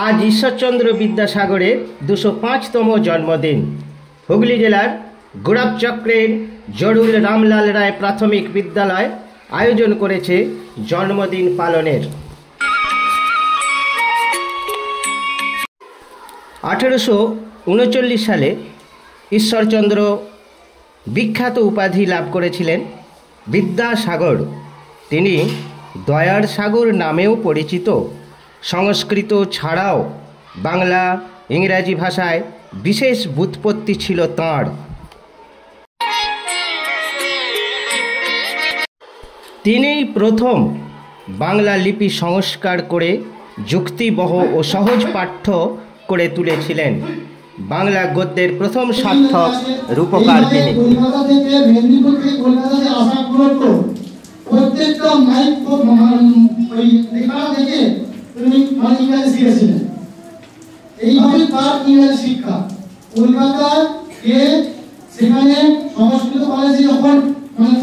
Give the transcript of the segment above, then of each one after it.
আজ ঈশ্বরচন্দ্র বিদ্যাসাগরের 205তম জন্মদিন। হুগলি জেলার গোড়াপচক্রের জরুল রামলাল রায় প্রাথমিক বিদ্যালয় আয়োজন করেছে জন্মদিন পালনের। 1839 সালে ঈশ্বরচন্দ্র বিখ্যাত উপাধি লাভ করেছিলেন বিদ্যাসাগর। তিনি দয়ার সাগর নামেও পরিচিত। সংস্কৃত ছাড়াও বাংলা, ইংরাজি ভাষায় বিশেষ ব্যুৎপত্তি ছিল তাঁর। তিনিই প্রথম বাংলা লিপি সংস্কার করে যুক্তিবহ ও সহজ পাঠ্য করে তুলেছিলেন। বাংলা গদ্যের প্রথম সার্থক রূপকার তিনি। কলকাতা থেকে মেদিনীপুর থেকে কলকাতাতে আসা করতো প্রত্যেকটা মাইক ওই লেখা থেকে তিনি ইংরেজি শিখেছিলেন। এইভাবে তার ইংরেজি শিক্ষা কলকাতায় সেখানে সংস্কৃত কলেজে যখন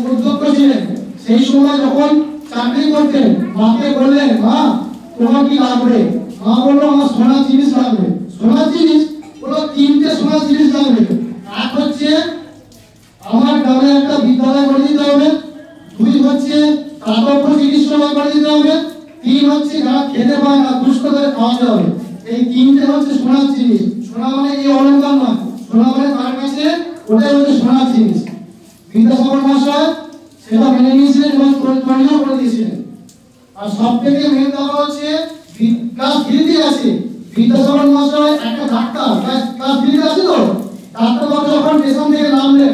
অধ্যক্ষ ছিলেন, সেই সময় যখন চাকরি করতেন, মাকে বললেন, মা তোমার কি লাগবে? মা বললো, আমার সোনার জিনিস লাগবে। সোনার জিনিস বললো, 3টে সোনার জিনিস লাগবে। এক হচ্ছে আমার গ্রামে একটা বিদ্যালয় করে দিতে হবে, 2 হচ্ছে দাতব্য চিকিৎসালয় করে দিতে হবে, 3 হচ্ছে যারা খেতে পায় না দুষ্ট করে খাওয়াতে হবে। এই 3টে হচ্ছে সোনার জিনিস। সোনা মানে এই অলংকার নয়, সোনা মানে তার কাছে ওটাই হচ্ছে সোনার জিনিস। বিদ্যাসাগর মহাশয় সেটা মেনে নিয়েছিলেন এবং তৈরিও করে দিয়েছিলেন। আর সব থেকে মেন কথা হচ্ছে ক্লাস 3 আছে বিদ্যাসাগর মহাশয় একটা ডাক্তার, ক্লাস 3 আছে তো ডাক্তারবাবু যখন স্টেশন থেকে নামলেন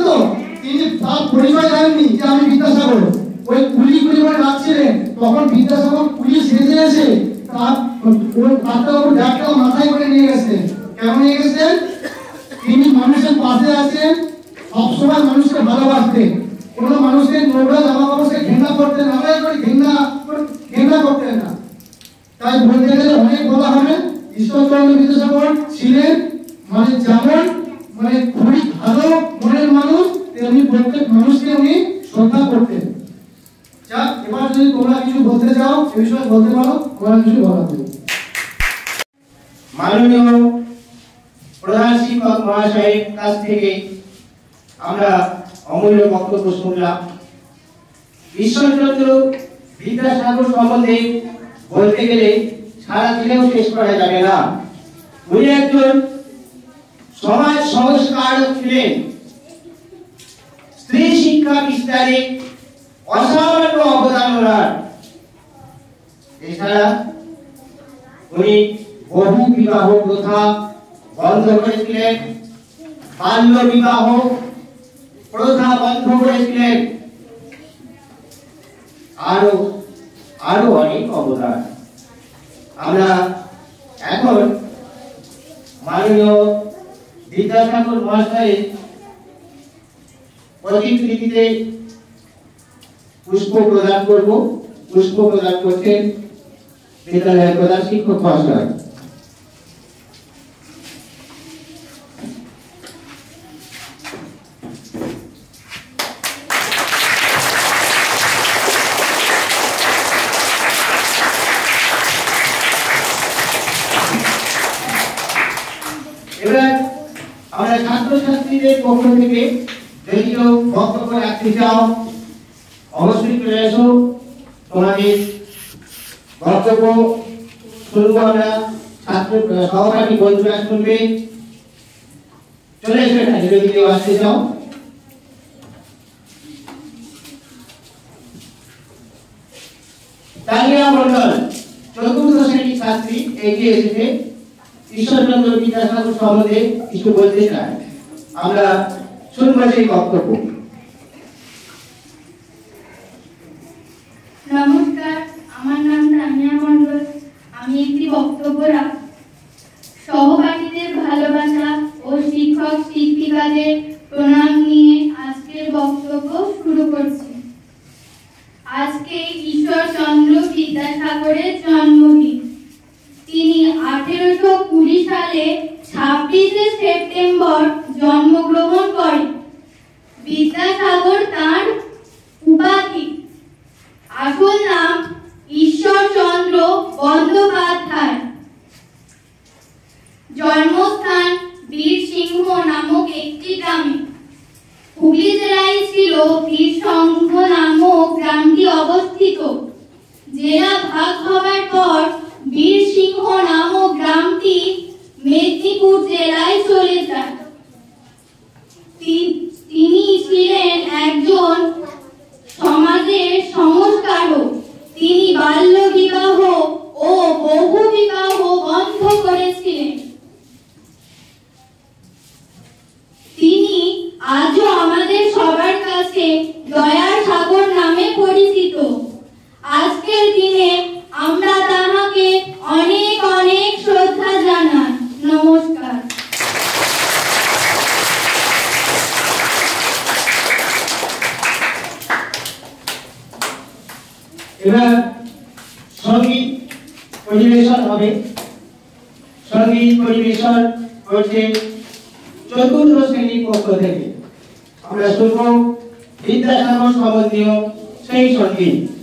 তো তিনি তার পরিচয় দেননি যে আমি বিদ্যাসাগর। ওই কুলি করে ডাকছিলেন, তখন বিদ্যাসাগর পুলিশ সেজে এসে তার ওই ডাক্তারবাবু ব্যাগটা মাথায় করে নিয়ে গেছেন। কেমন নিয়ে গেছেন? তিনি মানুষের পাশে আছেন, সবসময় মানুষকে ভালোবাসতেন, কোনো মানুষের নোংরা জামা কাপড়কে ঘৃণা করতেন না, ঘৃণা করতেন না। তাই বলতে গেলে অনেক বলা হবে, ঈশ্বরচন্দ্র বিদ্যাসাগর ছিলেন যেমন খুবই ভালো মনের মানুষ, তেমনি প্রত্যেক মানুষকে উনি শ্রদ্ধা করতেন। যাক, এবার যদি তোমরা কিছু বলতে চাও সে বিষয়ে বলতে পারো, তোমরা কিছু বলাতে। মাননীয় প্রধান শিক্ষক মহাশয়ের কাছ থেকে আমরা অমূল্য বক্তব্য শুনলাম। ঈশ্বরচন্দ্র বিদ্যাসাগর সম্বন্ধে বলতে গেলে সারা দিনেও শেষ করা যাবে না। উনি একজন সমাজ সংস্কারক ছিলেন। স্ত্রী শিক্ষা বিস্তারে অসামান্য অবদান ওনার। এছাড়া উনি বহু বিবাহ প্রথা বন্ধ করেছিলেন, বাল্য বিবাহ প্রথা বন্ধ করেছিলেন, আরো অনেক অবদান। আমরা এখন মাননীয় বিদ্যাসাগর মহাশয়ের প্রতিকৃতিতে পুষ্প প্রদান করব। পুষ্প প্রদান করছেন বিদ্যালয়ের প্রধান শিক্ষক মহাশয়। এবার আমরা ছাত্রছাত্রীদের পক্ষ থেকে যদি কেউ বক্তব্য রাখতে চাও অবশ্যই চলে এসো। তোমাদের বক্তব্য শুনবো আমরা, ছাত্র সহপাঠী বন্ধুরা শুনবে। চলে এসো এখানে যদি কেউ আসতে চাও। তালিয়া মন্ডল 4th শ্রেণীর ছাত্রী এগিয়ে এসেছে, ঈশ্বরচন্দ্র বিদ্যাসাগর সম্বন্ধে কিছু বলতে চায়। আমরা শুনবো সেই বক্তব্য। নমস্কার, আমার নাম তানিয়া মন্ডল। আমি একটি বক্তব্য রাখব। সহপাঠীদের ভালোবাসা ও শিক্ষক শিক্ষিকাদের প্রণাম নিয়ে আজকের বক্তব্য শুরু করছি। আজকে ঈশ্বরচন্দ্র বিদ্যাসাগরের জন্মদিন। তিনি 1820 সালে 26শে সেপ্টেম্বর জন্মগ্রহণ করেন। বিদ্যাসাগর তাঁর উপাধি। আসল নাম ঈশ্বরচন্দ্র বন্দ্যোপাধ্যায়। বীরসংঘ নামক গ্রামটি অবস্থিত। জেলা ভাগ হবার পর বীরসিংহ নামক গ্রামটি মেদিনীপুর জেলায় চলে যায়। তিনি ছিলেন একজন সমাজের সংস্কারক। তিনি বাল্য বিবাহ ও বহু বিবাহ বন্ধ করেছিলেন। তিনি আজও আমাদের সবার কাছে দয়ার সাগর নামে পরিচিত। আজকের দিনে আমরা তাহাকে অনেক অনেক শ্রদ্ধা জানাই। নমস্কার। এবার সঙ্গীত পরিবেশন হবে। সঙ্গীত পরিবেশন করছে চতুর্থ শ্রেণীর পক্ষ থেকে। আমরা শুনব বিদ্যাসাগর সম্বন্ধীয় সেই সঙ্গীত।